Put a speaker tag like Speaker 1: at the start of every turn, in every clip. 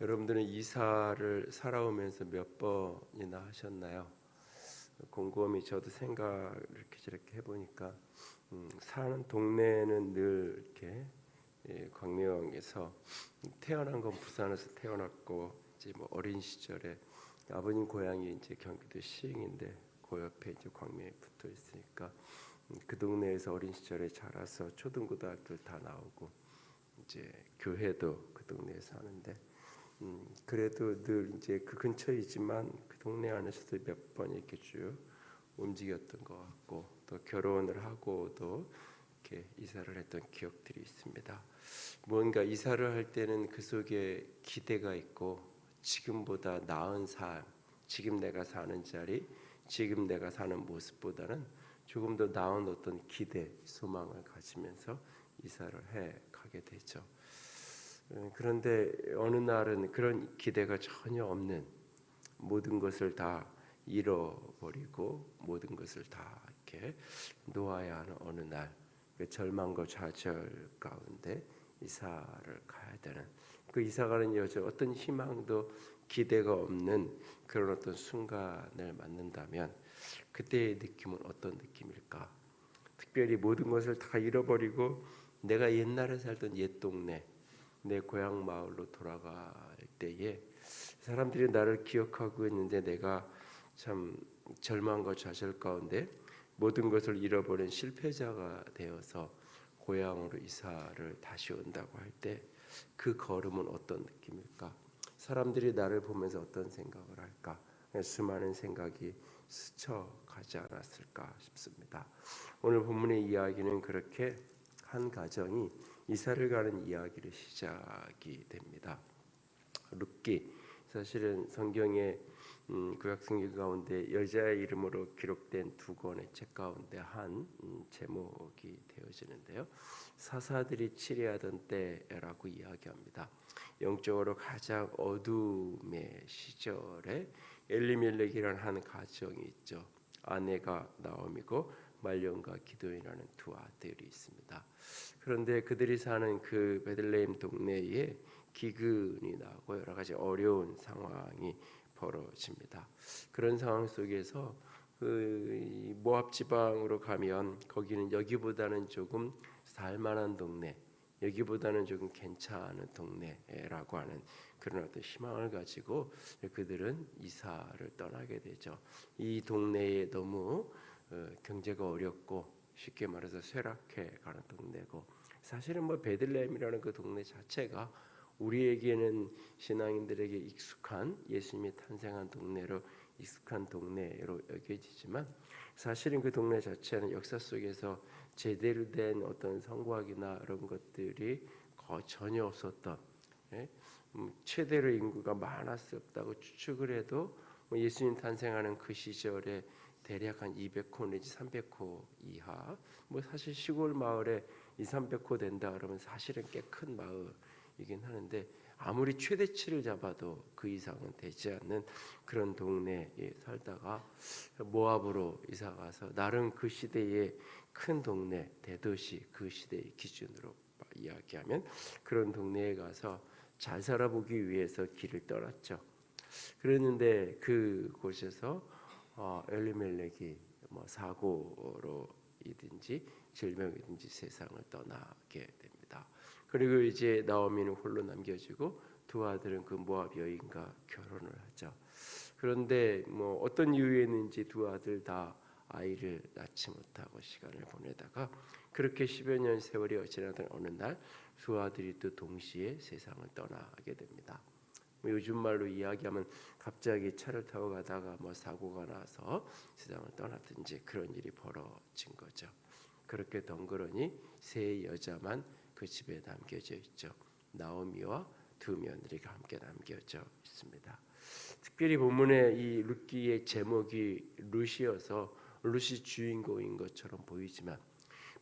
Speaker 1: 여러분들은 이사를 살아오면서 몇 번이나 하셨나요? 곰곰이 저도 생각 이렇게 저렇게 해보니까 사는 동네는 늘 이렇게 광명에서 태어난 건 부산에서 태어났고 이제 뭐 어린 시절에 아버님 고향이 이제 경기도 시흥인데 그 옆에 이제 광명에 붙어 있으니까 그 동네에서 어린 시절에 자라서 초등고등학교 다 나오고 이제 교회도 그 동네에서 하는데 그래도 늘 이제 그 근처이지만 그 동네 안에서도 몇 번 이렇게 쭉 움직였던 것 같고 또 결혼을 하고도 이렇게 이사를 했던 기억들이 있습니다. 뭔가 이사를 할 때는 그 속에 기대가 있고 지금보다 나은 삶, 지금 내가 사는 자리, 지금 내가 사는 모습보다는 조금 더 나은 어떤 기대, 소망을 가지면서 이사를 해 가게 되죠. 그런데 어느 날은 그런 기대가 전혀 없는 모든 것을 다 잃어버리고 모든 것을 다 이렇게 놓아야 하는 어느 날 그 절망과 좌절 가운데 이사를 가야 되는 그 이사가는 여자 어떤 희망도 기대가 없는 그런 어떤 순간을 맞는다면 그때의 느낌은 어떤 느낌일까? 특별히 모든 것을 다 잃어버리고 내가 옛날에 살던 옛 동네 내 고향 마을로 돌아갈 때에 사람들이 나를 기억하고 있는데 내가 참 절망과 좌절 가운데 모든 것을 잃어버린 실패자가 되어서 고향으로 이사를 다시 온다고 할 때 그 걸음은 어떤 느낌일까? 사람들이 나를 보면서 어떤 생각을 할까? 수많은 생각이 스쳐가지 않았을까 싶습니다. 오늘 본문의 이야기는 그렇게 한 가정이 이사를 가는 이야기를 시작이 됩니다. 룻기 사실은 성경의 구약 성경 가운데 여자의 이름으로 기록된 두 권의 책 가운데 한 제목이 되어지는데요. 사사들이 치리하던 때라고 이야기합니다. 영적으로 가장 어둠의 시절에 엘리멜렉이라는 한 가정이 있죠. 아내가 나옴이고 말론과 기도인이라는 두 아들이 있습니다. 그런데 그들이 사는 그 베들레헴 동네에 기근이 나고 여러 가지 어려운 상황이 벌어집니다. 그런 상황 속에서 그 모압 지방으로 가면 거기는 여기보다는 조금 살만한 동네, 여기보다는 조금 괜찮은 동네라고 하는 그런 어떤 희망을 가지고 그들은 이사를 떠나게 되죠. 이 동네에 너무 경제가 어렵고 쉽게 말해서 쇠락해 가는 동네고 사실은 뭐 베들레헴이라는 그 동네 자체가 우리에게는 신앙인들에게 익숙한 예수님이 탄생한 동네로 익숙한 동네로 여겨지지만 사실은 그 동네 자체는 역사 속에서 제대로 된 어떤 성곽이나 이런 것들이 거의 전혀 없었던 최대로 인구가 많았었다고 추측을 해도 예수님 탄생하는 그 시절에 대략 한 200호 내지 300호 이하 사실 시골 마을에 2, 300호 된다 그러면 사실은 꽤 큰 마을이긴 하는데 아무리 최대치를 잡아도 그 이상은 되지 않는 그런 동네에 살다가 모압으로 이사가서 나름 그 시대의 큰 동네 대도시 그 시대의 기준으로 이야기하면 그런 동네에 가서 잘 살아보기 위해서 길을 떠났죠. 그랬는데 그곳에서 엘리멜렉이 사고로이든지 질병이든지 세상을 떠나게 됩니다. 그리고 이제 나오미는 홀로 남겨지고 두 아들은 그 모압 여인과 결혼을 하죠. 그런데 어떤 이유였는지 두 아들 다 아이를 낳지 못하고 시간을 보내다가 그렇게 10여 년 세월이 지나던 어느 날 두 아들이 또 동시에 세상을 떠나게 됩니다. 요즘 말로 이야기하면 갑자기 차를 타고 가다가 사고가 나서 세상을 떠났든지 그런 일이 벌어진 거죠. 그렇게 덩그러니 세 여자만 그 집에 남겨져 있죠. 나오미와 두 며느리가 함께 남겨져 있습니다. 특별히 본문의 이 룻기의 제목이 룻이어서 룻이 주인공인 것처럼 보이지만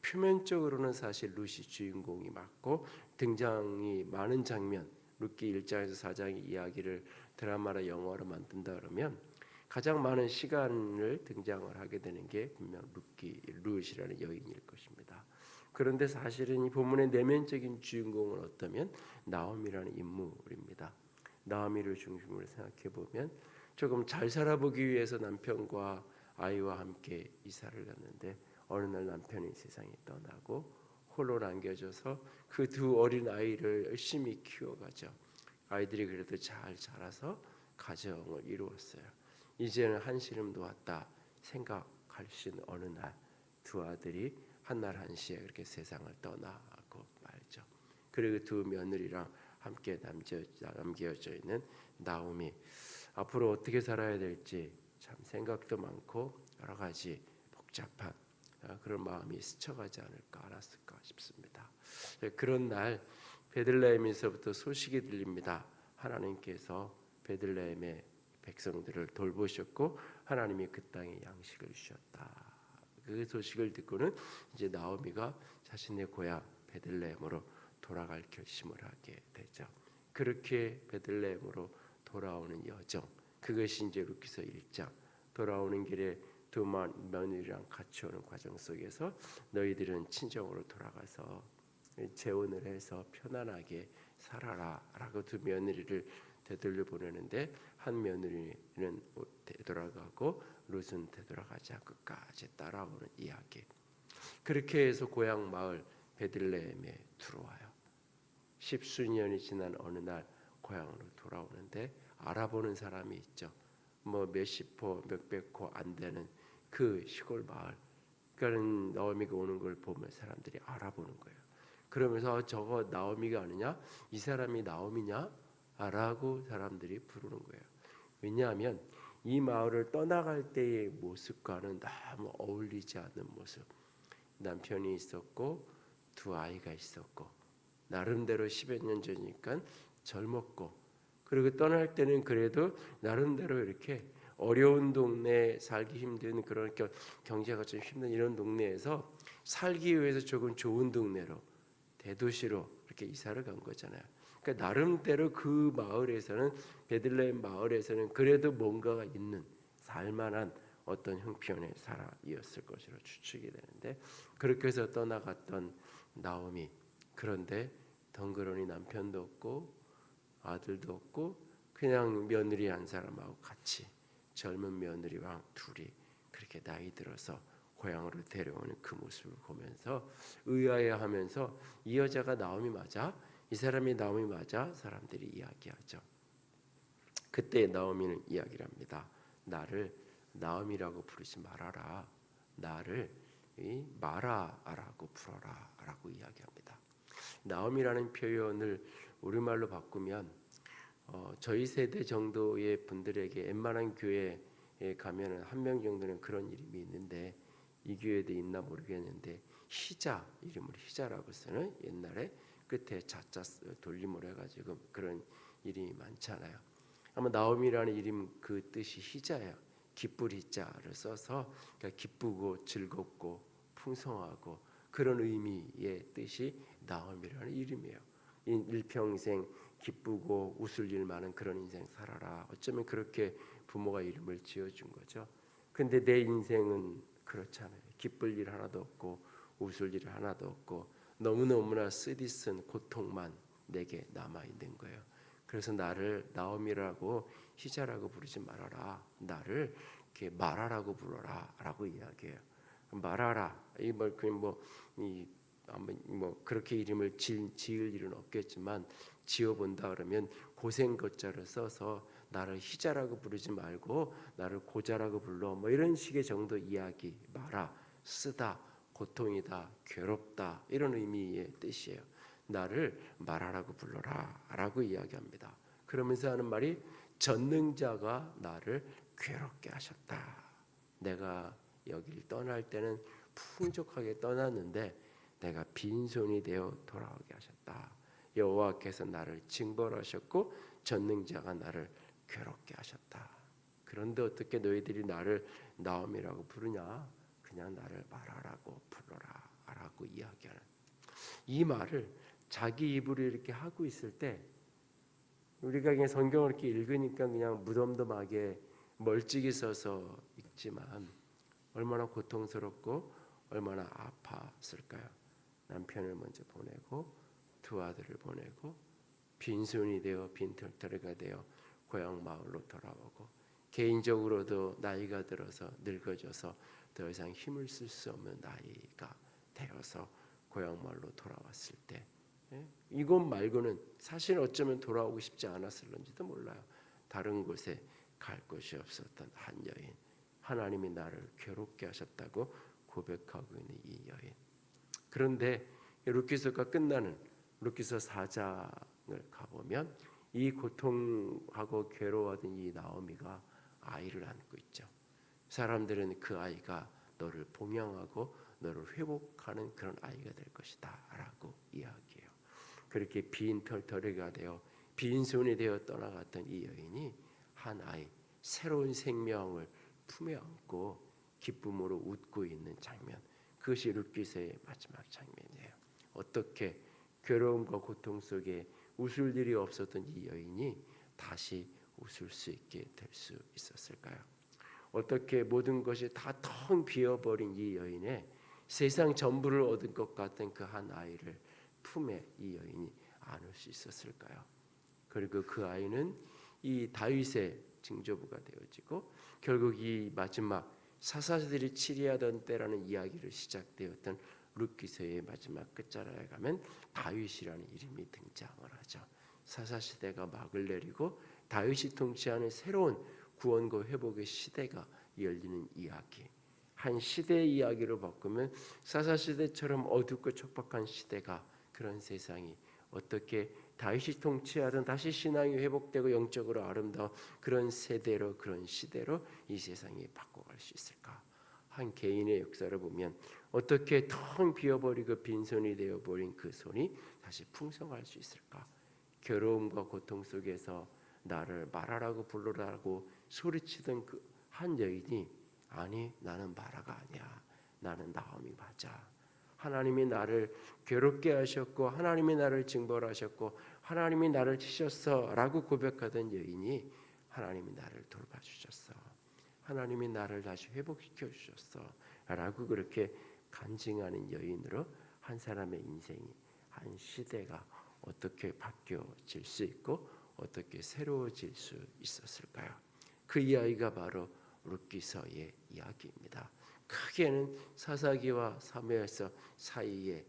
Speaker 1: 표면적으로는 사실 룻이 주인공이 맞고 등장이 많은 장면 룻기 1장에서 4장의 이야기를 드라마나 영화로 만든다 그러면 가장 많은 시간을 등장을 하게 되는 게 분명 룻이라는 여인일 것입니다. 그런데 사실은 이 본문의 내면적인 주인공은 어떠면 나옴이라는 인물입니다. 나오미를 중심으로 생각해 보면 조금 잘 살아보기 위해서 남편과 아이와 함께 이사를 갔는데 어느 날 남편이 세상에 떠나고 홀로 남겨져서 그 두 어린 아이를 열심히 키워가죠. 아이들이 그래도 잘 자라서 가정을 이루었어요. 이제는 한시름 놓았다 생각하신 어느 날 두 아들이 한날 한시에 그렇게 세상을 떠나고 말죠. 그리고 두 며느리랑 함께 남겨져 있는 나오미, 앞으로 어떻게 살아야 될지 참 생각도 많고 여러 가지 복잡한 그런 마음이 스쳐가지 않을까 않았을까 싶습니다. 그런 날 베들레헴에서부터 소식이 들립니다. 하나님께서 베들레헴의 백성들을 돌보셨고 하나님이 그 땅에 양식을 주셨다. 그 소식을 듣고는 이제 나오미가 자신의 고향 베들레헴으로 돌아갈 결심을 하게 되죠. 그렇게 베들레헴으로 돌아오는 여정, 그것이 이제 루키서 1장. 돌아오는 길에 두 며느리랑 같이 오는 과정 속에서 너희들은 친정으로 돌아가서 재혼을 해서 편안하게 살아라라고 두 며느리를 되돌려 보내는데 한 며느리는 되돌아가고 룻은 되돌아가지 않고 끝까지 따라오는 이야기. 그렇게 해서 고향 마을 베들레헴에 들어와요. 십수년이 지난 어느 날 고향으로 돌아오는데 알아보는 사람이 있죠. 뭐 몇십 호 몇백 호 안 되는 그 시골 마을. 그러니까 나오미가 오는 걸 보면 사람들이 알아보는 거예요. 그러면서 저거 나오미가 아니냐? 이 사람이 나오미냐? 라고 사람들이 부르는 거예요. 왜냐하면 이 마을을 떠나갈 때의 모습과는 너무 어울리지 않는 모습. 남편이 있었고 두 아이가 있었고 나름대로 10여 년 전이니까 젊었고 그리고 떠날 때는 그래도 나름대로 이렇게 어려운 동네 살기 힘든 그런 경제가 좀 힘든 이런 동네에서 살기 위해서 조금 좋은 동네로 대도시로 이렇게 이사를 간 거잖아요. 그러니까 나름대로 그 마을에서는 베들레헴 마을에서는 그래도 뭔가가 있는 살만한 어떤 형편의 사람이었을 것으로 추측이 되는데 그렇게 해서 떠나갔던 나오미. 그런데 덩그러니 남편도 없고 아들도 없고 그냥 며느리 한 사람하고 같이 젊은 며느리와 둘이 그렇게 나이 들어서 고향으로 데려오는 그 모습을 보면서 의아해하면서 이 여자가 나오미 맞아? 이 사람이 나오미 맞아? 사람들이 이야기하죠. 그때 나오미는 이야기를 합니다. 나를 나오미라고 부르지 말아라. 나를 마라라고 부르라 라고 이야기합니다. 나오미라는 표현을 우리말로 바꾸면 저희 세대 정도의 분들에게 웬만한 교회에 가면은 한 명 정도는 그런 이름이 있는데 이 교회도 있나 모르겠는데 희자 이름을 희자라고 쓰는 옛날에 끝에 자자 돌림을 해가지고 그런 이름이 많잖아요. 아마 나오미라는 이름 그 뜻이 희자예요. 기쁠 희자를 써서 그러니까 기쁘고 즐겁고 풍성하고 그런 의미의 뜻이 나오미라는 이름이에요. 일평생 기쁘고 웃을 일 많은 그런 인생 살아라. 어쩌면 그렇게 부모가 이름을 지어준 거죠. 근데 내 인생은 그렇잖아요. 기쁠 일 하나도 없고 웃을 일 하나도 없고 너무너무나 쓰디쓴 고통만 내게 남아있는 거예요. 그래서 나를 나오미라고 희자라고 부르지 말아라. 나를 이렇게 마라라고 불러라 라고 이야기해요. 마라라 뭐 그렇게 이름을 지을 일은 없겠지만 지어본다 그러면 고생 거자를 써서 나를 희자라고 부르지 말고 나를 고자라고 불러 뭐 이런 식의 정도 이야기 마라 쓰다 고통이다 괴롭다 이런 의미의 뜻이에요. 나를 마라라고 불러라 라고 이야기합니다. 그러면서 하는 말이 전능자가 나를 괴롭게 하셨다. 내가 여기를 떠날 때는 풍족하게 떠났는데 내가 빈손이 되어 돌아오게 하셨다. 여호와께서 나를 징벌하셨고 전능자가 나를 괴롭게 하셨다. 그런데 어떻게 너희들이 나를 나오미라고 부르냐? 그냥 나를 마라라고 불러라 라고 이야기하는 이 말을 자기 입으로 이렇게 하고 있을 때 우리가 그냥 성경을 이렇게 읽으니까 그냥 무덤덤하게 멀찍이 서서 읽지만 얼마나 고통스럽고 얼마나 아팠을까요? 남편을 먼저 보내고 두 아들을 보내고 빈손이 되어 빈털터리가 되어 고향 마을로 돌아오고, 개인적으로도 나이가 들어서 늙어져서 더 이상 힘을 쓸 수 없는 나이가 되어서 고향 마을로 돌아왔을 때, 이곳 말고는 사실 어쩌면 돌아오고 싶지 않았을런지도 몰라요. 다른 곳에 갈 곳이 없었던 한 여인, 하나님이 나를 괴롭게 하셨다고 고백하고 있는 이 여인. 그런데 룻기서가 끝나는 룻기서 4장을 가보면 이 고통하고 괴로워하던 이 나오미가 아이를 안고 있죠. 사람들은 그 아이가 너를 봉양하고 너를 회복하는 그런 아이가 될 것이다 라고 이야기해요. 그렇게 빈털터리가 되어 빈손이 되어 떠나갔던 이 여인이 한 아이, 새로운 생명을 품에 안고 기쁨으로 웃고 있는 장면, 그것이 룻기서의 마지막 장면이에요. 어떻게 괴로움과 고통 속에 웃을 일이 없었던 이 여인이 다시 웃을 수 있게 될 수 있었을까요? 어떻게 모든 것이 다 텅 비어버린 이 여인의 세상 전부를 얻은 것 같은 그 한 아이를 품에 이 여인이 안을 수 있었을까요? 그리고 그 아이는 이 다윗의 징조부가 되어지고, 결국 이 마지막 사사들이 치리하던 때라는 이야기를 시작되었던 룻기서의 마지막 끝자락에 가면 다윗이라는 이름이 등장을 하죠. 사사시대가 막을 내리고 다윗이 통치하는 새로운 구원과 회복의 시대가 열리는 이야기. 한 시대의 이야기로 바꾸면 사사시대처럼 어둡고 촉박한 시대가, 그런 세상이 어떻게 다윗이 통치하던 다시 신앙이 회복되고 영적으로 아름다운 그런 세대로, 그런 시대로 이 세상이 바꿔갈 수 있을까? 한 개인의 역사를 보면 어떻게 텅 비어버리고 빈손이 되어버린 그 손이 다시 풍성할 수 있을까? 괴로움과 고통 속에서 나를 말하라고 부르라고 소리치던 그 한 여인이, 아니 나는 마라가 아니야, 나는 나오미 맞아, 하나님이 나를 괴롭게 하셨고 하나님이 나를 징벌하셨고 하나님이 나를 치셨어 라고 고백하던 여인이, 하나님이 나를 돌봐주셨어, 하나님이 나를 다시 회복시켜 주셨어 라고 그렇게 간증하는 여인으로 한 사람의 인생이, 한 시대가 어떻게 바뀌어질 수 있고 어떻게 새로워질 수 있었을까요? 그 이야기가 바로 룻기서의 이야기입니다. 크게는 사사기와 사무엘서 사이에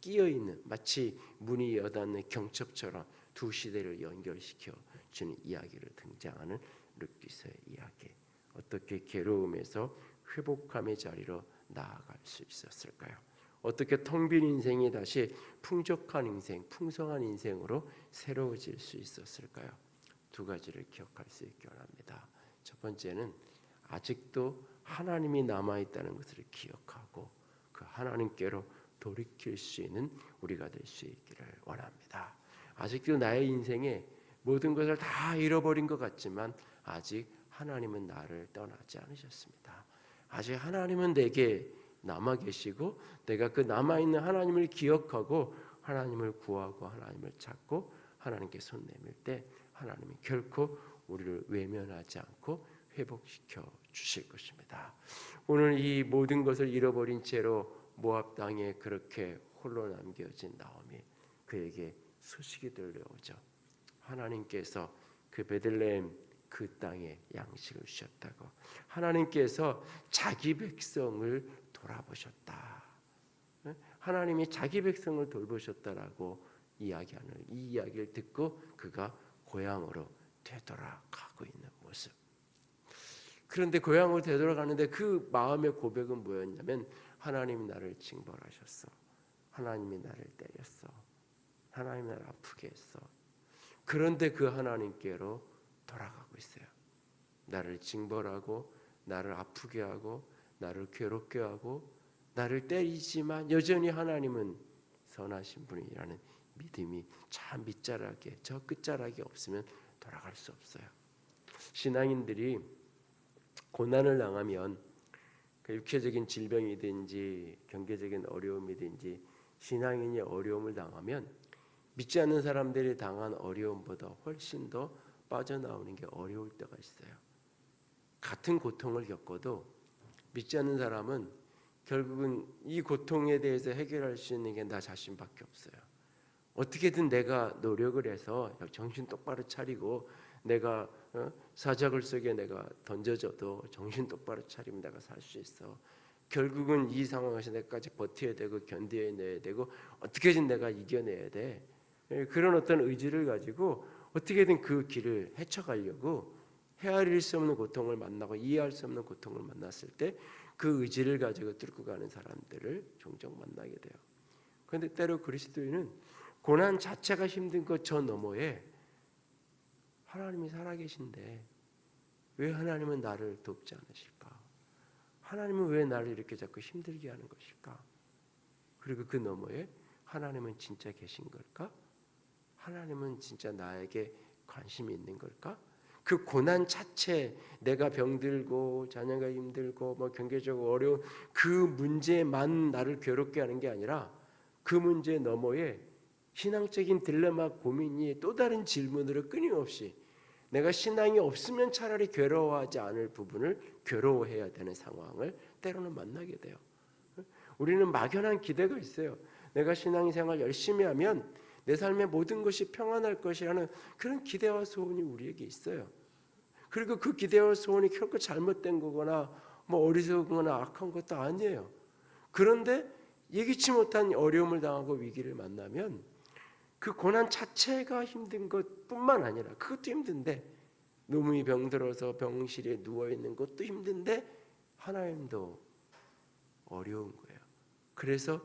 Speaker 1: 끼어 있는, 마치 문이 여닫는 경첩처럼 두 시대를 연결시켜 주는 이야기를 등장하는 룻기서의 이야기. 어떻게 괴로움에서 회복함의 자리로 나아갈 수 있었을까요? 어떻게 텅 빈 인생이 다시 풍족한 인생, 풍성한 인생으로 새로워질 수 있었을까요? 두 가지를 기억할 수 있기 원합니다. 첫 번째는 아직도 하나님이 남아있다는 것을 기억하고 그 하나님께로 돌이킬 수 있는 우리가 될 수 있기를 원합니다. 아직도 나의 인생에 모든 것을 다 잃어버린 것 같지만 아직 하나님은 나를 떠나지 않으셨습니다. 아직 하나님은 내게 남아 계시고, 내가 그 남아있는 하나님을 기억하고 하나님을 구하고 하나님을 찾고 하나님께 손 내밀 때 하나님이 결코 우리를 외면하지 않고 회복시켜 주실 것입니다. 오늘 이 모든 것을 잃어버린 채로 모압 땅에 그렇게 홀로 남겨진 나오미, 그에게 소식이 들려오죠. 하나님께서 그 베들레헴 그 땅에 양식을 주셨다고, 하나님께서 자기 백성을 돌아보셨다, 하나님이 자기 백성을 돌보셨다라고 이야기하는 이 이야기를 듣고 그가 고향으로 되돌아가고 있는 모습. 그런데 고향으로 되돌아가는데 그 마음의 고백은 뭐였냐면, 하나님이 나를 징벌하셨어, 하나님이 나를 때렸어, 하나님이 나를 아프게 했어. 그런데 그 하나님께로 돌아가고 있어요. 나를 징벌하고 나를 아프게 하고 나를 괴롭게 하고 나를 때리지만 여전히 하나님은 선하신 분이라는 믿음이 참 밑자락에, 저 끝자락에 없으면 돌아갈 수 없어요. 신앙인들이 고난을 당하면, 그 육체적인 질병이든지 경제적인 어려움이든지 신앙인이 어려움을 당하면 믿지 않는 사람들이 당한 어려움보다 훨씬 더 빠져나오는 게 어려울 때가 있어요. 같은 고통을 겪어도 믿지 않는 사람은 결국은 이 고통에 대해서 해결할 수 있는 게 나 자신밖에 없어요. 어떻게든 내가 노력을 해서 정신 똑바로 차리고 내가 사자굴 속에 내가 던져져도 정신 똑바로 차리면 내가 살 수 있어. 결국은 이 상황에서 내까지 버텨야 되고 견뎌내야 되고 어떻게든 내가 이겨내야 돼. 그런 어떤 의지를 가지고 어떻게든 그 길을 헤쳐가려고 헤아릴 수 없는 고통을 만나고 이해할 수 없는 고통을 만났을 때 그 의지를 가지고 뚫고 가는 사람들을 종종 만나게 돼요. 그런데 때로 그리스도인은 고난 자체가 힘든 것 저 너머에 하나님이 살아계신데 왜 하나님은 나를 돕지 않으실까? 하나님은 왜 나를 이렇게 자꾸 힘들게 하는 것일까? 그리고 그 너머에 하나님은 진짜 계신 걸까? 하나님은 진짜 나에게 관심이 있는 걸까? 그 고난 자체, 내가 병들고 자녀가 힘들고 뭐 경제적으로 어려운 그 문제만 나를 괴롭게 하는 게 아니라 그 문제 너머에 신앙적인 딜레마 고민이 또 다른 질문으로 끊임없이 내가 신앙이 없으면 차라리 괴로워하지 않을 부분을 괴로워해야 되는 상황을 때로는 만나게 돼요. 우리는 막연한 기대가 있어요. 내가 신앙생활 열심히 하면 내 삶의 모든 것이 평안할 것이라는 그런 기대와 소원이 우리에게 있어요. 그리고 그 기대와 소원이 결코 잘못된 거거나 뭐 어리석거나 악한 것도 아니에요. 그런데 예기치 못한 어려움을 당하고 위기를 만나면 그 고난 자체가 힘든 것뿐만 아니라 그것도 힘든데 너무 병들어서 병실에 누워있는 것도 힘든데 하나님도 어려운 거예요. 그래서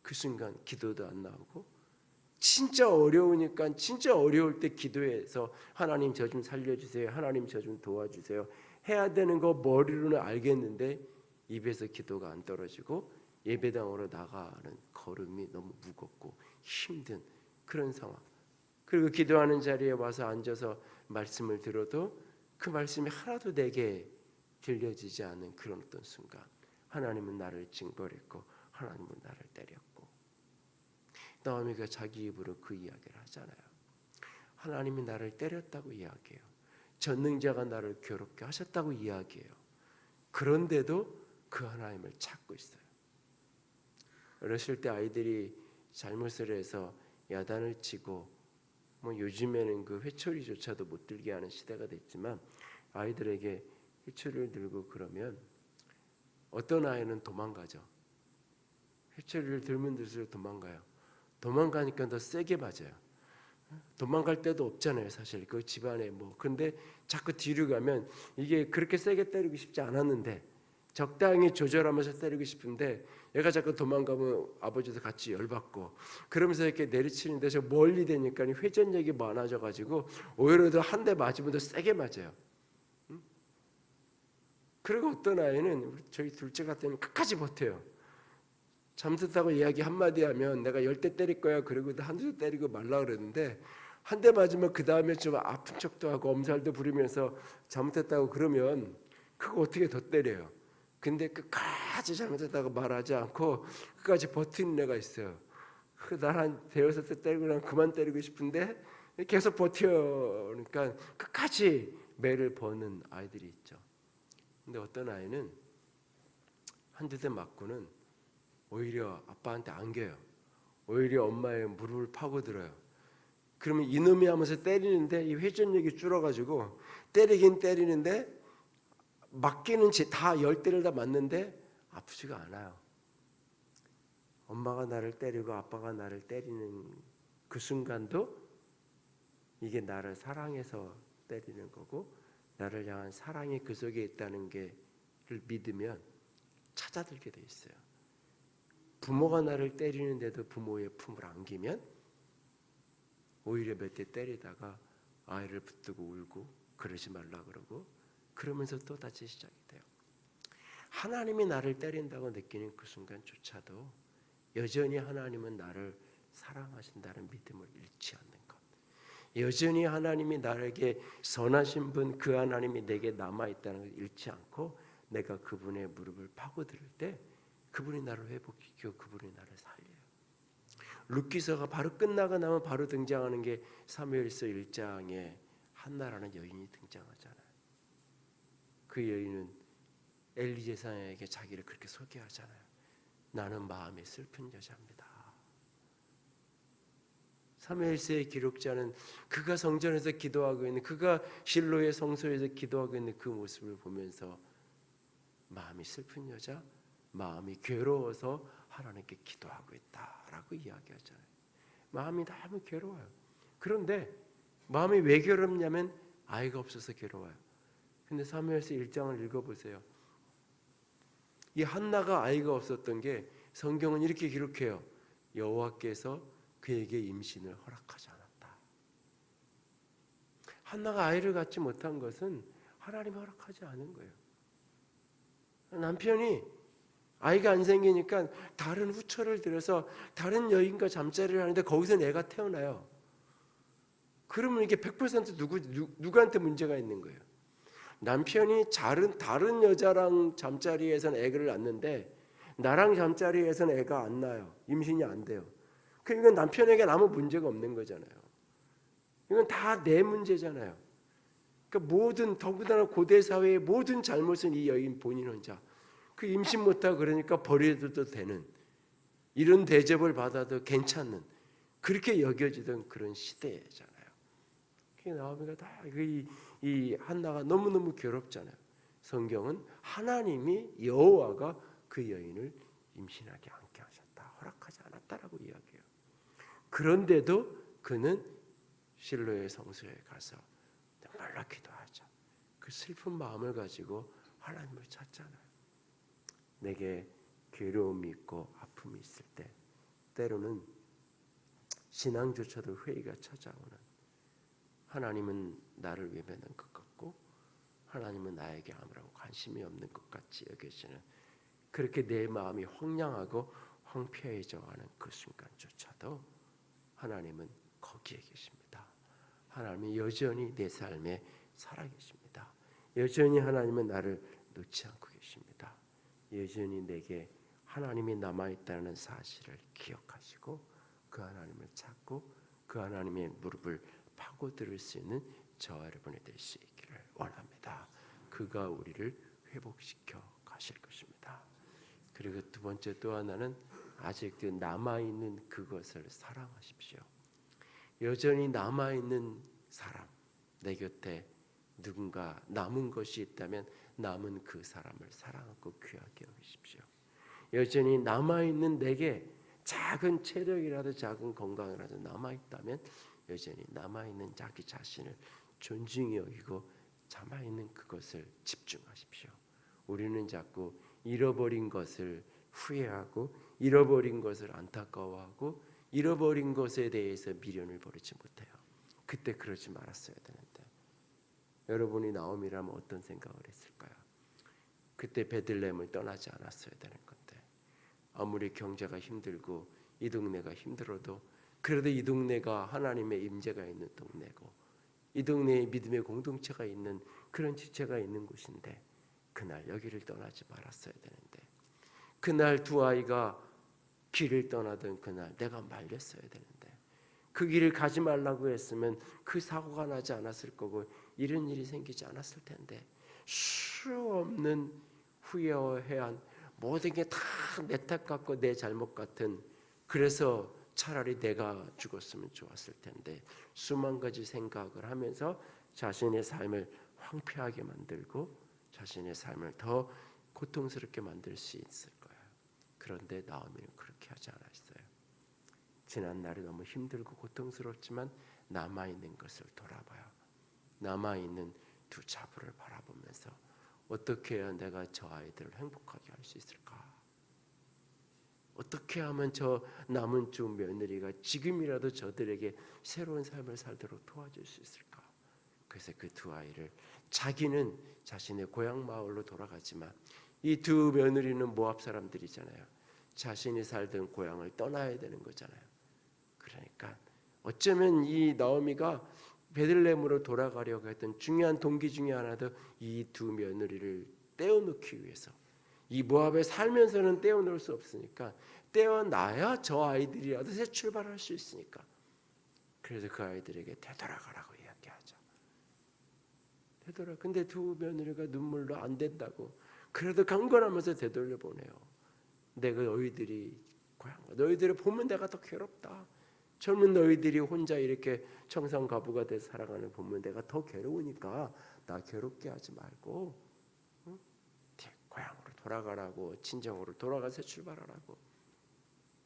Speaker 1: 그 순간 기도도 안 나오고 진짜 어려우니까 진짜 어려울 때 기도해서 하나님 저 좀 살려주세요. 하나님 저 좀 도와주세요. 해야 되는 거 머리로는 알겠는데 입에서 기도가 안 떨어지고 예배당으로 나가는 걸음이 너무 무겁고 힘든 그런 상황. 그리고 기도하는 자리에 와서 앉아서 말씀을 들어도 그 말씀이 하나도 내게 들려지지 않는 그런 어떤 순간 하나님은 나를 징벌했고 하나님은 나를 때렸고 나오미가 자기 입으로 그 이야기를 하잖아요. 하나님이 나를 때렸다고 이야기해요. 전능자가 나를 괴롭게 하셨다고 이야기해요. 그런데도 그 하나님을 찾고 있어요. 어렸을 때 아이들이 잘못을 해서 야단을 치고 뭐 요즘에는 그 회초리조차도 못 들게 하는 시대가 됐지만 아이들에게 회초리를 들고 그러면 어떤 아이는 도망가죠. 회초리를 들면 들수록 도망가요. 도망가니까 더 세게 맞아요. 도망갈 데도 없잖아요, 사실. 그 집안에 뭐. 근데 자꾸 뒤로 가면 이게 그렇게 세게 때리고 싶지 않았는데 적당히 조절하면서 때리고 싶은데 얘가 자꾸 도망가면 아버지도 같이 열받고 그러면서 이렇게 내리치는데 저 멀리 되니까 회전력이 많아져 가지고 오히려 더 한 대 맞으면 더 세게 맞아요. 그리고 어떤 아이는 저희 둘째 같은 끝까지 버텨요. 잠들다고 이야기 한마디 하면 내가 10대 때릴 거야 그리고 한두 대 때리고 말라 그랬는데 한 대 맞으면 그 다음에 좀 아픈 척도 하고 엄살도 부리면서 잘못했다고 그러면 그거 어떻게 더 때려요. 근데 끝까지 잘못했다고 말하지 않고 끝까지 버티는 애가 있어요. 그 나한 대여섯 대 때리고 난 그만 때리고 싶은데 계속 버텨. 그러니까 끝까지 매를 버는 아이들이 있죠. 근데 어떤 아이는 한두 대 맞고는 오히려 아빠한테 안겨요. 오히려 엄마의 무릎을 파고들어요. 그러면 이놈이 하면서 때리는데 이 회전력이 줄어가지고 때리긴 때리는데 맞기는 다 10대를 다 맞는데 아프지가 않아요. 엄마가 나를 때리고 아빠가 나를 때리는 그 순간도 이게 나를 사랑해서 때리는 거고 나를 향한 사랑이 그 속에 있다는 게를 믿으면 찾아들게 돼 있어요. 부모가 나를 때리는데도 부모의 품을 안기면 오히려 몇 대 때리다가 아이를 붙들고 울고 그러지 말라 그러고 그러면서 또 다시 시작이 돼요. 하나님이 나를 때린다고 느끼는 그 순간조차도 여전히 하나님은 나를 사랑하신다는 믿음을 잃지 않는 것. 여전히 하나님이 나에게 선하신 분 그 하나님이 내게 남아있다는 걸 잃지 않고 내가 그분의 무릎을 파고들 때 그분이 나를 회복시키고 그분이 나를 살려요. 룻기서가 바로 끝나고 나면 바로 등장하는 게 사무엘서 1장에 한나라는 여인이 등장하잖아요. 그 여인은 엘리 제사장에게 자기를 그렇게 소개하잖아요. 나는 마음이 슬픈 여자입니다. 사무엘서의 기록자는 그가 성전에서 기도하고 있는, 그가 실로의 성소에서 기도하고 있는 그 모습을 보면서 마음이 슬픈 여자, 마음이 괴로워서 하나님께 기도하고 있다라고 이야기하잖아요. 마음이 너무 괴로워요. 그런데 마음이 왜 괴롭냐면 아이가 없어서 괴로워요. 근데 사무엘서 1장을 읽어보세요. 이 한나가 아이가 없었던 게 성경은 이렇게 기록해요. 여호와께서 그에게 임신을 허락하지 않았다. 한나가 아이를 갖지 못한 것은 하나님이 허락하지 않은 거예요. 남편이 아이가 안 생기니까 다른 후처를 들여서 다른 여인과 잠자리를 하는데 거기서 애가 태어나요. 그러면 이게 100% 누구한테 문제가 있는 거예요? 남편이 다른 여자랑 잠자리에서는 애를 낳는데 나랑 잠자리에서는 애가 안 나요. 임신이 안 돼요. 그러니까 남편에게 아무 문제가 없는 거잖아요. 이건 다 내 문제잖아요. 그러니까 모든, 더군다나 고대 사회의 모든 잘못은 이 여인 본인 혼자. 그 임신 못하고 그러니까 버려도 되는, 이런 대접을 받아도 괜찮은, 그렇게 여겨지던 그런 시대잖아요. 나오미가 다 이 한나가 너무너무 괴롭잖아요. 성경은 하나님이 여호와가 그 여인을 임신하게 않게 하셨다, 허락하지 않았다라고 이야기해요. 그런데도 그는 실로의 성소에 가서 말라 기도하죠. 그 슬픈 마음을 가지고 하나님을 찾잖아요. 내게 괴로움이 있고 아픔이 있을 때 때로는 신앙조차도 회의가 찾아오는, 하나님은 나를 외면한 것 같고 하나님은 나에게 아무런 관심이 없는 것 같이 여겨지는, 그렇게 내 마음이 황량하고 황폐해져가는 그 순간조차도 하나님은 거기에 계십니다. 하나님이 여전히 내 삶에 살아계십니다. 여전히 하나님은 나를 놓지 않고 계십니다. 여전히 내게 하나님이 남아있다는 사실을 기억하시고 그 하나님을 찾고 그 하나님의 무릎을 파고들 수 있는 저와 여러분이 될 수 있기를 원합니다. 그가 우리를 회복시켜 가실 것입니다. 그리고 두 번째 또 하나는 아직도 남아있는 그것을 사랑하십시오. 여전히 남아있는 사람, 내 곁에 누군가 남은 것이 있다면 남은 그 사람을 사랑하고 귀하게 여기십시오. 여전히 남아있는 내게 작은 체력이라도 작은 건강이라도 남아있다면 여전히 남아있는 자기 자신을 존중히 여기고 남아있는 그것을 집중하십시오. 우리는 자꾸 잃어버린 것을 후회하고 잃어버린 것을 안타까워하고 잃어버린 것에 대해서 미련을 버리지 못해요. 그때 그러지 말았어야 되는데, 여러분이 나오미라면 어떤 생각을 했을까요? 그때 베들레헴을 떠나지 않았어야 되는 건데, 아무리 경제가 힘들고 이 동네가 힘들어도 그래도 이 동네가 하나님의 임재가 있는 동네고 이 동네에 믿음의 공동체가 있는 그런 지체가 있는 곳인데, 그날 여기를 떠나지 말았어야 되는데, 그날 두 아이가 길을 떠나던 그날 내가 말렸어야 되는데, 그 길을 가지 말라고 했으면 그 사고가 나지 않았을 거고 이런 일이 생기지 않았을 텐데, 수 없는 후회해야 한 모든 게 다 내 탓 같고 내 잘못 같은, 그래서 차라리 내가 죽었으면 좋았을 텐데 수만 가지 생각을 하면서 자신의 삶을 황폐하게 만들고 자신의 삶을 더 고통스럽게 만들 수 있을 거예요. 그런데 나오미는 그렇게 하지 않았어요. 지난 날이 너무 힘들고 고통스럽지만 남아있는 것을 돌아봐요. 남아있는 두 자부를 바라보면서 어떻게 해야 내가 저 아이들을 행복하게 할 수 있을까? 어떻게 하면 저 남은 두 며느리가 지금이라도 저들에게 새로운 삶을 살도록 도와줄 수 있을까? 그래서 그 두 아이를, 자기는 자신의 고향 마을로 돌아가지만 이 두 며느리는 모압 사람들이잖아요. 자신이 살던 고향을 떠나야 되는 거잖아요. 그러니까 어쩌면 이 나오미가 베들레헴으로 돌아가려고 했던 중요한 동기 중에 하나도 이 두 며느리를 떼어놓기 위해서, 이 모압에 살면서는 떼어놓을 수 없으니까 떼어놔야 저 아이들이라도 새 출발할 수 있으니까, 그래서 그 아이들에게 되돌아가라고 이야기하죠. 되돌아. 근데 두 며느리가 눈물로 안 된다고 그래도 강건하면서 되돌려 보내요. 내가 너희들이 고향, 너희들을 보면 내가 더 괴롭다. 젊은 너희들이 혼자 이렇게 청산가부가 돼서 살아가는 거 보면 내가 더 괴로우니까 나 괴롭게 하지 말고 고향으로 돌아가라고, 친정으로 돌아가서 출발하라고.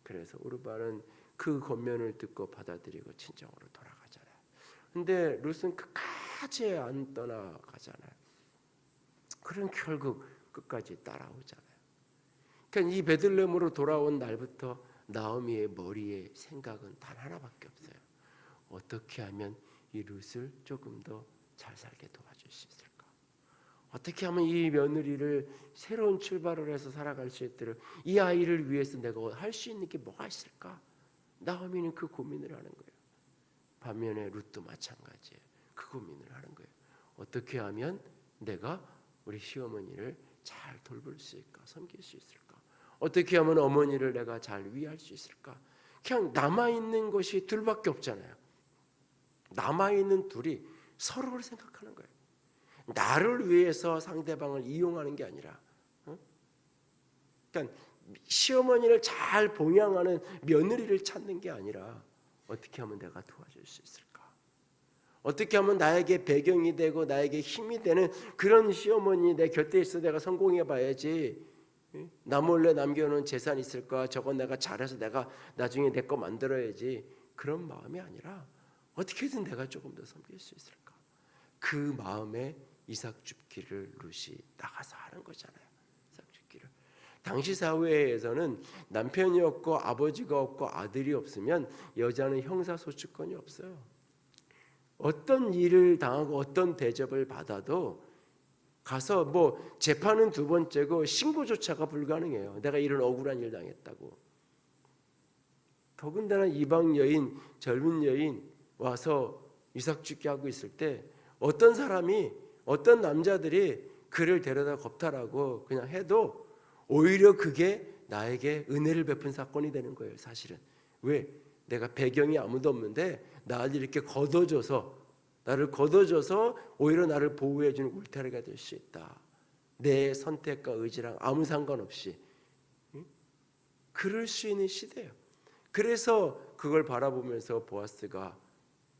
Speaker 1: 그래서 우르바는 그 권면을 듣고 받아들이고 친정으로 돌아가잖아요. 근데 룻은 끝까지 안 떠나가잖아요. 그럼 결국 끝까지 따라오잖아요. 그러니까 이 베들레헴으로 돌아온 날부터 나오미의 머리에 생각은 단 하나밖에 없어요. 어떻게 하면 이 룻을 조금 더 잘 살게 도와줄 수 있을까? 어떻게 하면 이 며느리를 새로운 출발을 해서 살아갈 수 있도록 이 아이를 위해서 내가 할 수 있는 게 뭐가 있을까? 나오미는 그 고민을 하는 거예요. 반면에 룻도 마찬가지예요. 그 고민을 하는 거예요. 어떻게 하면 내가 우리 시어머니를 잘 돌볼 수 있을까? 섬길 수 있을까? 어떻게 하면 어머니를 내가 잘 위할 수 있을까? 그냥 남아있는 것이 둘밖에 없잖아요. 남아있는 둘이 서로를 생각하는 거예요. 나를 위해서 상대방을 이용하는 게 아니라, 그러니까 시어머니를 잘 봉양하는 며느리를 찾는 게 아니라 어떻게 하면 내가 도와줄 수 있을까? 어떻게 하면 나에게 배경이 되고 나에게 힘이 되는 그런 시어머니 내 곁에 있어 내가 성공해 봐야지. 나 몰래 남겨놓은 재산 있을까? 저건 내가 잘해서 내가 나중에 내 거 만들어야지. 그런 마음이 아니라 어떻게든 내가 조금 더 섬길 수 있을까? 그 마음에 이삭 줍기를 룻이 나가서 하는 거잖아요. 이삭 줍기를. 당시 사회에서는 남편이 없고 아버지가 없고 아들이 없으면 여자는 형사소추권이 없어요. 어떤 일을 당하고 어떤 대접을 받아도 가서 뭐 재판은 두 번째고 신고조차가 불가능해요. 내가 이런 억울한 일 당했다고. 더군다나 이방 여인, 젊은 여인 와서 이삭 줍기 하고 있을 때 어떤 사람이, 어떤 남자들이 그를 데려다 겁탈하고 그냥 해도 오히려 그게 나에게 은혜를 베푼 사건이 되는 거예요. 사실은. 왜? 내가 배경이 아무도 없는데 나를 이렇게 나를 걷어줘서 오히려 나를 보호해주는 울타리가 될 수 있다. 내 선택과 의지랑 아무 상관없이. 그럴 수 있는 시대예요. 그래서 그걸 바라보면서 보아스가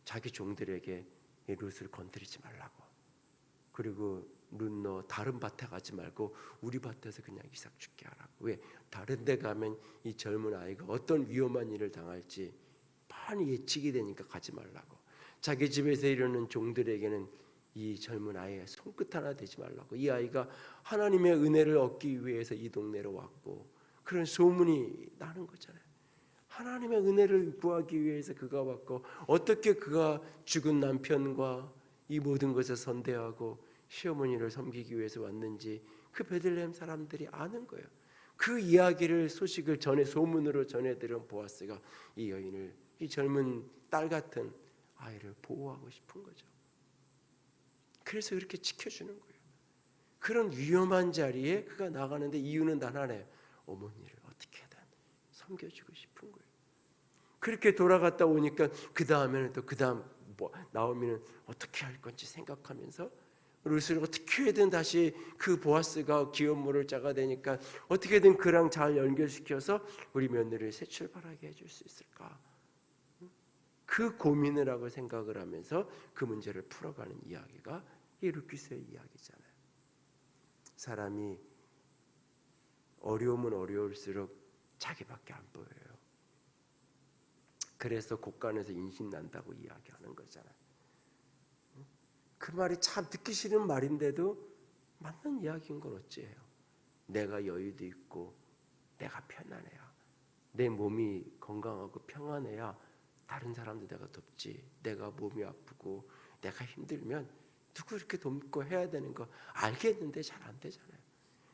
Speaker 1: 자기 종들에게 이 룻을 건드리지 말라고. 그리고 룻 너 다른 밭에 가지 말고 우리 밭에서 그냥 이삭 줍게 하라고. 왜? 다른 데 가면 이 젊은 아이가 어떤 위험한 일을 당할지 뻔히 예측이 되니까 가지 말라고. 자기 집에서 이르는 종들에게는 이 젊은 아이의 손끝 하나 대지 말라고. 이 아이가 하나님의 은혜를 얻기 위해서 이 동네로 왔고 그런 소문이 나는 거잖아요. 하나님의 은혜를 구하기 위해서 그가 왔고 어떻게 그가 죽은 남편과 이 모든 것을 선대하고 시어머니를 섬기기 위해서 왔는지 그 베들레헴 사람들이 아는 거예요. 그 이야기를 소식을 소문으로 전해 들은 보아스가 이 여인을, 이 젊은 딸 같은 아이를 보호하고 싶은 거죠. 그래서 그렇게 지켜주는 거예요. 그런 위험한 자리에 그가 나가는데 이유는 단 하나예요. 어머니를 어떻게든 섬겨주고 싶은 거예요. 그렇게 돌아갔다 오니까 그 다음에는 또 나오미는 어떻게 할 건지 생각하면서 룻을 어떻게든 다시 그 보아스가 기업물을 짜가 되니까 어떻게든 그랑 잘 연결시켜서 우리 며느리를 새 출발하게 해줄 수 있을까? 그 고민을 하고 생각을 하면서 그 문제를 풀어가는 이야기가 이 룻기서의 이야기잖아요. 사람이 어려우면 어려울수록 자기밖에 안 보여요. 그래서 곳간에서 인신 난다고 이야기하는 거잖아요. 그 말이 참 듣기 싫은 말인데도 맞는 이야기인 건 어찌해요? 내가 여유도 있고 내가 편안해야, 내 몸이 건강하고 평안해야 다른 사람도 내가 돕지. 내가 몸이 아프고 내가 힘들면 누구 이렇게 돕고 해야 되는 거 알겠는데 잘 안 되잖아요.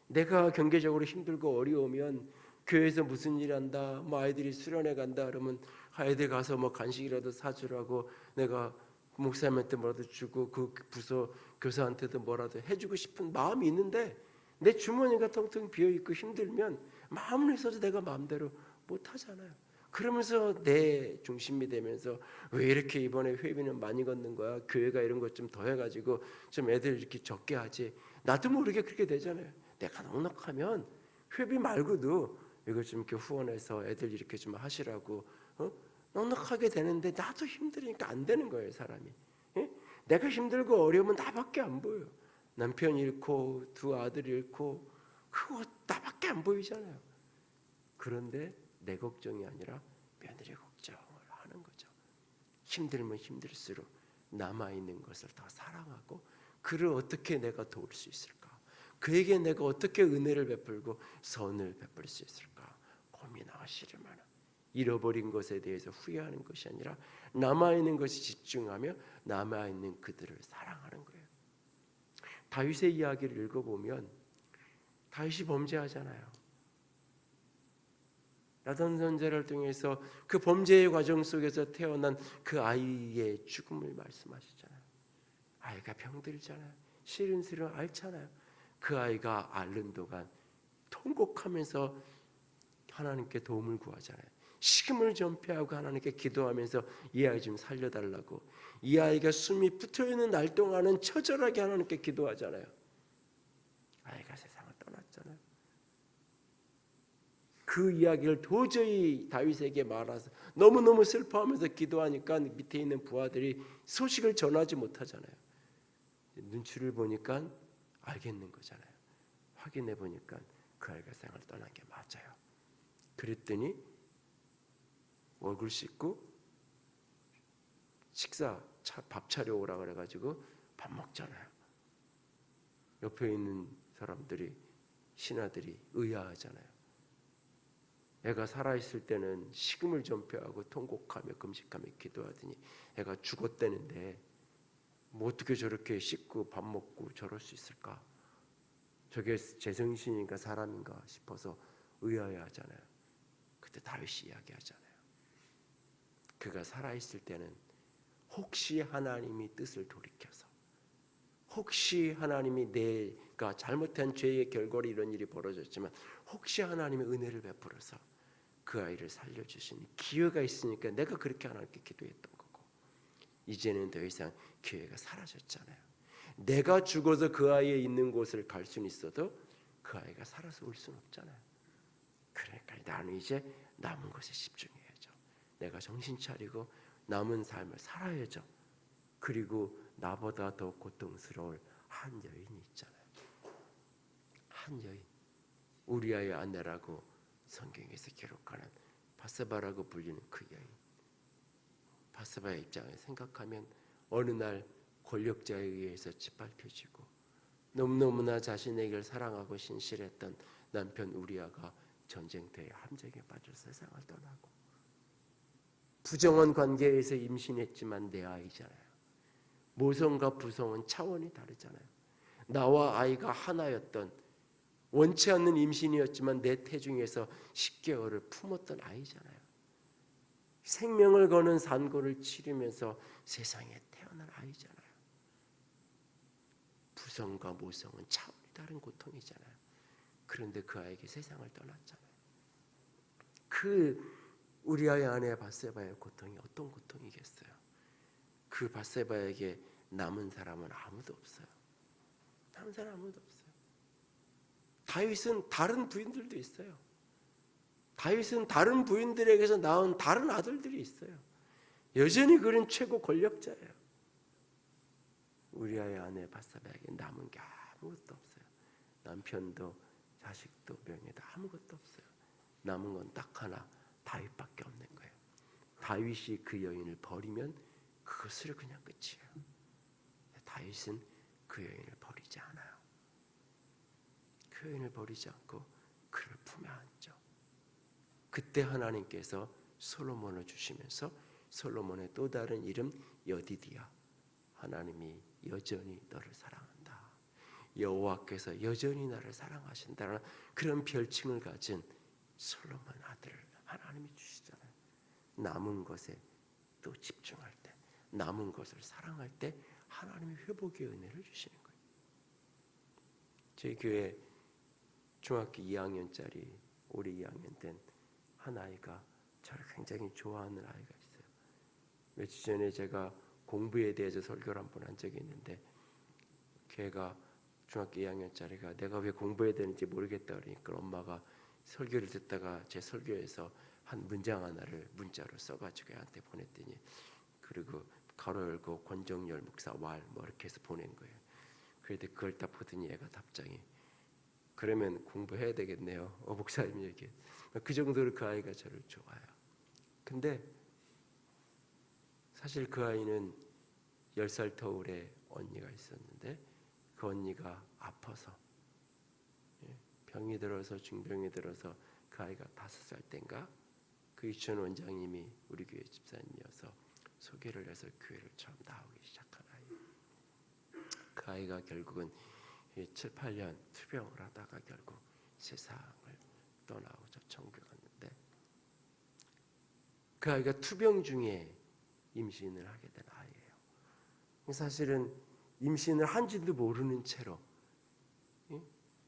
Speaker 1: 내가 경제적으로 힘들고 어려우면 교회에서 무슨 일 한다, 뭐 아이들이 수련회 간다 그러면 아이들 가서 뭐 간식이라도 사주라고 내가 목사님한테 뭐라도 주고 그 부서 교사한테도 뭐라도 해주고 싶은 마음이 있는데 내 주머니가 텅텅 비어있고 힘들면 마음을 써서 내가 마음대로 못하잖아요. 그러면서 내 중심이 되면서 왜 이렇게 이번에 회비는 많이 걷는 거야? 교회가 이런 것 좀 더 해가지고 좀 애들 이렇게 적게 하지. 나도 모르게 그렇게 되잖아요. 내가 넉넉하면 회비 말고도 이걸 좀 이렇게 후원해서 애들 이렇게 좀 하시라고 넉넉하게 되는데 나도 힘들으니까 안 되는 거예요, 사람이. 예? 내가 힘들고 어려우면 나밖에 안 보여. 남편 잃고 두 아들 잃고 그거 나밖에 안 보이잖아요. 그런데 내 걱정이 아니라 며느리 걱정을 하는 거죠. 힘들면 힘들수록 남아있는 것을 더 사랑하고 그를 어떻게 내가 도울 수 있을까? 그에게 내가 어떻게 은혜를 베풀고 선을 베풀 수 있을까? 고민하시려면 잃어버린 것에 대해서 후회하는 것이 아니라 남아있는 것에 집중하며 남아있는 그들을 사랑하는 거예요. 다윗의 이야기를 읽어보면 다윗이 범죄하잖아요. 나단 선지자를 통해서 그 범죄의 과정 속에서 태어난 그 아이의 죽음을 말씀하시잖아요. 아이가 병들잖아요. 시름시름 앓잖아요. 그 아이가 앓는 동안 통곡하면서 하나님께 도움을 구하잖아요. 식음을 전폐하고 하나님께 기도하면서 이 아이 좀 살려달라고, 이 아이가 숨이 붙어있는 날 동안은 처절하게 하나님께 기도하잖아요. 아이가 세상을 떠났잖아요. 그 이야기를 도저히 다윗에게 말해서 너무너무 슬퍼하면서 기도하니까 밑에 있는 부하들이 소식을 전하지 못하잖아요. 눈치를 보니까 알겠는 거잖아요. 확인해 보니까 그 아이가 세상을 떠난 게 맞아요. 그랬더니 얼굴 씻고 밥 차려 오라 그래가지고 밥 먹잖아요. 옆에 있는 사람들이, 신하들이 의아하잖아요. 애가 살아있을 때는 식음을 전폐하고 통곡하며 금식하며 기도하더니 애가 죽었다는데 뭐 어떻게 저렇게 씻고 밥 먹고 저럴 수 있을까? 저게 제정신인가 사람인가 싶어서 의아해하잖아요. 그때 다윗이 이야기하잖아요. 그가 살아있을 때는 혹시 하나님이 뜻을 돌이켜서, 혹시 하나님이 내가 잘못한 죄의 결과로 이런 일이 벌어졌지만 혹시 하나님의 은혜를 베풀어서 그 아이를 살려주신 기회가 있으니까 내가 그렇게 하나님께 기도했던 거고, 이제는 더 이상 기회가 사라졌잖아요. 내가 죽어서 그 아이의 있는 곳을 갈 수는 있어도 그 아이가 살아서 올 수는 없잖아요. 그러니까 나는 이제 남은 것에 집중해야죠. 내가 정신 차리고 남은 삶을 살아야죠. 그리고 나보다 더 고통스러울 한 여인이 있잖아요. 한 여인, 우리아의 아내라고 성경에서 기록하는 바세바라고 불리는 그 여인. 바세바의 입장을 생각하면 어느 날 권력자에 의해서 짓밟혀지고 너무너무나 자신에게 사랑하고 신실했던 남편 우리아가 전쟁터에 함정에 빠져 세상을 떠나고, 부정한 관계에서 임신했지만 내 아이잖아요. 모성과 부성은 차원이 다르잖아요. 나와 아이가 하나였던, 원치 않는 임신이었지만 내 태중에서 10개월을 품었던 아이잖아요. 생명을 거는 산고를 치르면서 세상에 태어난 아이잖아요. 부성과 모성은 차원이 다른 고통이잖아요. 그런데 그 아이에게 세상을 떠났잖아요. 그 우리아의 아내 바세바의 고통이 어떤 고통이겠어요? 그 바세바에게 남은 사람은 아무도 없어요. 남은 사람 아무도 없어요. 다윗은 다른 부인들도 있어요. 다윗은 다른 부인들에게서 낳은 다른 아들들이 있어요. 여전히 그는 최고 권력자예요. 우리아의 아내 바세바에게 남은 게 아무것도 없어요. 남편도 자식도 명예도 아무것도 없어요. 남은 건 딱 하나, 다윗밖에 없는 거예요. 다윗이 그 여인을 버리면 그것으로 그냥 끝이에요. 다윗은 그 여인을 버리지 않아요. 그 여인을 버리지 않고 그를 품에 안죠. 그때 하나님께서 솔로몬을 주시면서 솔로몬의 또 다른 이름 여디디야, 하나님이 여전히 너를 사랑한다, 여호와께서 여전히 나를 사랑하신다는 그런 별칭을 가진 솔로몬 아들을 하나님이 주시잖아요. 남은 것에 또 집중할 때, 남은 것을 사랑할 때 하나님이 회복의 은혜를 주시는 거예요. 저희 교회 중학교 2학년짜리 올해 2학년 된 한 아이가 저를 굉장히 좋아하는 아이가 있어요. 며칠 전에 제가 공부에 대해서 설교를 한 번 한 적이 있는데, 걔가 중학교 2학년짜리가 내가 왜 공부해야 되는지 모르겠다 그러니까 엄마가 설교를 듣다가 제 설교에서 한 문장 하나를 문자로 써가지고 애한테 보냈더니, 그리고 가로 열고 권정열 목사 왈 뭐 이렇게 해서 보낸 거예요. 그런데 그걸 딱 보더니 애가 답장이, 그러면 공부해야 되겠네요. 목사님 얘기. 그 정도로 그 아이가 저를 좋아해요. 근데 사실 그 아이는 10살 터울에 언니가 있었는데, 그 언니가 아파서, 병이 들어서 중병이 들어서 그 아이가 5살 때인가 그 유치원 원장님이 우리 교회 집사님이어서 소개를 해서 교회를 처음 나오기 시작한 아이. 그 아이가 결국은 7, 8년 투병을 하다가 결국 세상을 떠나고 저 천국에 갔는데, 그 아이가 투병 중에 임신을 하게 된 아이예요. 사실은 임신을 한지도 모르는 채로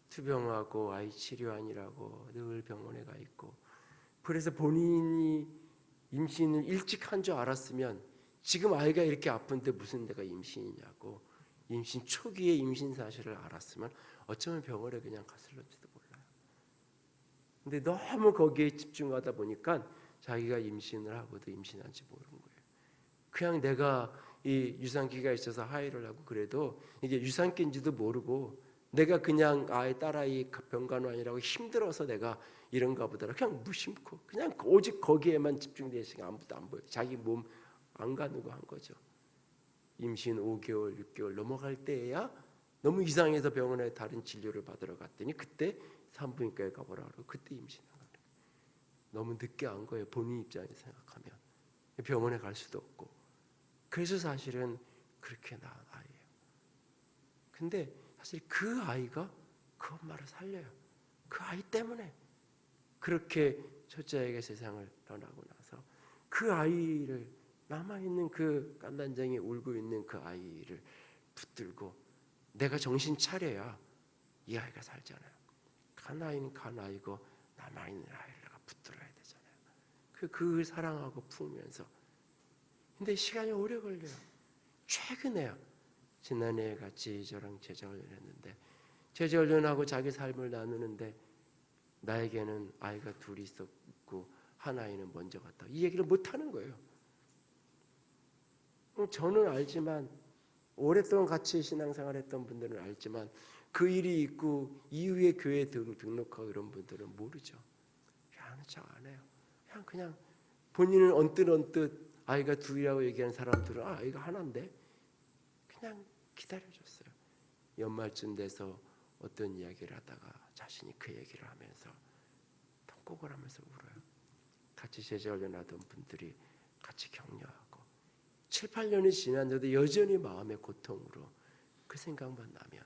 Speaker 1: 투병하고 아이 치료하느라고 늘 병원에 가 있고, 그래서 본인이 임신을 일찍 한 줄 알았으면 지금 아이가 이렇게 아픈데 무슨 내가 임신이냐고, 임신 초기에 임신 사실을 알았으면 어쩌면 병원에 그냥 갔을지도 몰라요. 근데 너무 거기에 집중하다 보니까 자기가 임신을 하고도 임신한지 모르는 거예요. 그냥 내가 이 유산기가 있어서 하이를 하고 그래도 이게 유산기인지도 모르고, 내가 그냥 아이 딸아이 병간호하느라고 힘들어서 내가 이런가 보다 그냥 무심코 그냥 오직 거기에만 집중되시니까 아무도 안 보여요. 자기 몸 안 가누고 한 거죠. 임신 5개월 6개월 넘어갈 때에야 너무 이상해서 병원에 다른 진료를 받으러 갔더니 그때 산부인과에 가보라 그러고 그때 임신한 거예요. 너무 늦게 한 거예요. 본인 입장에서 생각하면. 병원에 갈 수도 없고. 그래서 사실은 그렇게 낳은 아이예요. 근데 사실 그 아이가 그 엄마를 살려요. 그 아이 때문에 그렇게 첫째 아이가 세상을 떠나고 나서 그 아이를, 남아있는 그 깐난쟁이 울고 있는 그 아이를 붙들고 내가 정신 차려야 이 아이가 살잖아요. 간 아이는 간 아이고 남아있는 아이를 내가 붙들어야 되잖아요. 그 사랑하고 품으면서. 근데 시간이 오래 걸려요. 최근에야 지난해 같이 저랑 제자훈련 했는데, 제자훈련하고 자기 삶을 나누는데 나에게는 아이가 둘이 있었고 한 아이는 먼저 갔다, 이 얘기를 못하는 거예요. 저는 알지만, 오랫동안 같이 신앙생활했던 분들은 알지만, 그 일이 있고 이후에 교회에 등록하고 이런 분들은 모르죠. 그냥 잘 안 해요. 그냥 본인은 언뜻 아이가 둘이라고 얘기하는 사람들은 아이가 하나인데 그냥 기다려줬어요. 연말쯤 돼서 어떤 이야기를 하다가 자신이 그 얘기를 하면서 통곡을 하면서 울어요. 같이 제자훈련하던 분들이 같이 격려하고, 7, 8년이 지났는데도 여전히 마음의 고통으로 그 생각만 나면,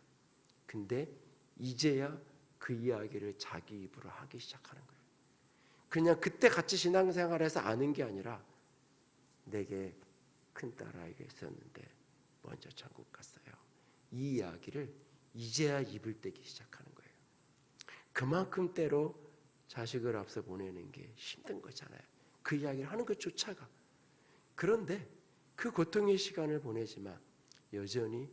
Speaker 1: 근데 이제야 그 이야기를 자기 입으로 하기 시작하는 거예요. 그냥 그때 같이 신앙생활해서 아는 게 아니라, 내게 큰 딸아이가 있었는데 먼저 천국 갔어요. 이 이야기를 이제야 입을 떼기 시작하는 거예요. 그만큼 때로 자식을 앞서 보내는 게 힘든 거잖아요. 그 이야기를 하는 것조차가. 그런데 그 고통의 시간을 보내지만 여전히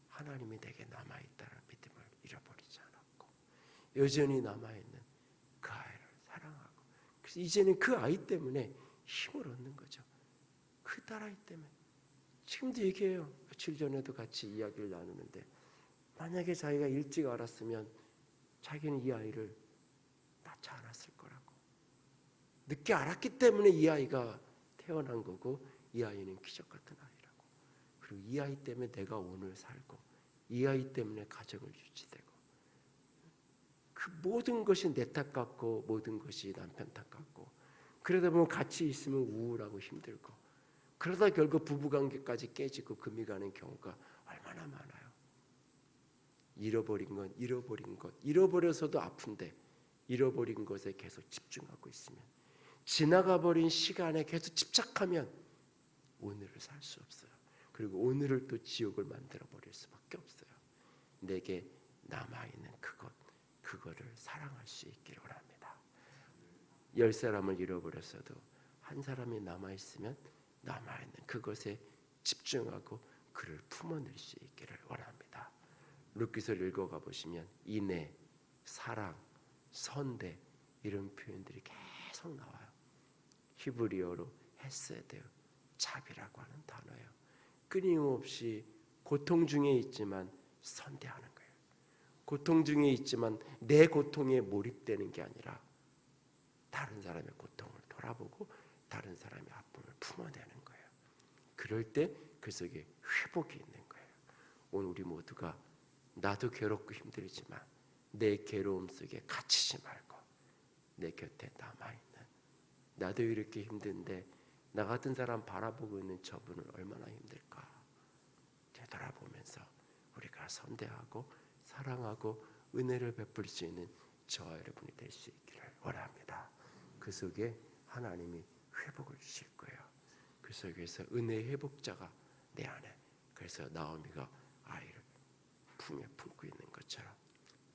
Speaker 1: 하나님이 내게 남아있다는 믿음을 잃어버리지 않았고, 여전히 남아있는 그 아이를 사랑하고, 그래서 이제는 그 아이 때문에 힘을 얻는 거죠. 그 딸아이 때문에. 지금도 얘기해요. 며칠 전에도 같이 이야기를 나누는데, 만약에 자기가 일찍 알았으면 자기는 이 아이를 낳지 않았을 거라고. 늦게 알았기 때문에 이 아이가 태어난 거고, 이 아이는 기적 같은 아이라고. 그리고 이 아이 때문에 내가 오늘 살고, 이 아이 때문에 가정을 유지되고, 그 모든 것이 내 탓 같고 모든 것이 남편 탓 같고, 그러다 보면 같이 있으면 우울하고 힘들고, 그러다 결국 부부관계까지 깨지고 금이 가는 경우가 얼마나 많아요. 잃어버린 건 잃어버린 것, 잃어버려서도 아픈데 잃어버린 것에 계속 집중하고 있으면, 지나가버린 시간에 계속 집착하면 오늘을 살 수 없어요. 그리고 오늘을 또 지옥을 만들어버릴 수밖에 없어요. 내게 남아있는 그거를 사랑할 수 있기를 원합니다. 10사람을 잃어버렸어도 한 사람이 남아있으면 남아있는 그것에 집중하고 그를 품어낼 수 있기를 원합니다. 룻기서를 읽어가 보시면 인애, 사랑, 선대 이런 표현들이 계속 나와요. 히브리어로 헤세드, 자비라고 하는 단어예요. 끊임없이 고통 중에 있지만 선대하는 거예요. 고통 중에 있지만 내 고통에 몰입되는 게 아니라 다른 사람의 고통을 돌아보고 다른 사람의 아픔을 품어내는 거예요. 그럴 때 그 속에 회복이 있는 거예요. 오늘 우리 모두가 나도 괴롭고 힘들지만 내 괴로움 속에 갇히지 말고 내 곁에 남아있는, 나도 이렇게 힘든데 나 같은 사람 바라보고 있는 저분은 얼마나 힘들까 되돌아보면서 우리가 선대하고 사랑하고 은혜를 베풀 수 있는 저와 여러분이 될 수 있기를 원합니다. 그 속에 하나님이 회복을 주실 거예요. 그 속에서 은혜의 회복자가 내 안에, 그래서 나오미가 아이를 품에 품고 있는 것처럼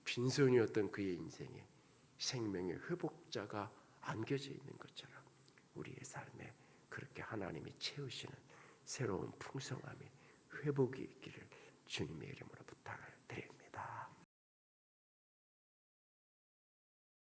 Speaker 1: 빈손이었던 그의 인생에 생명의 회복자가 안겨져 있는 것처럼 우리의 삶에 그렇게 하나님이 채우시는 새로운 풍성함이, 회복이 있기를 주님의 이름으로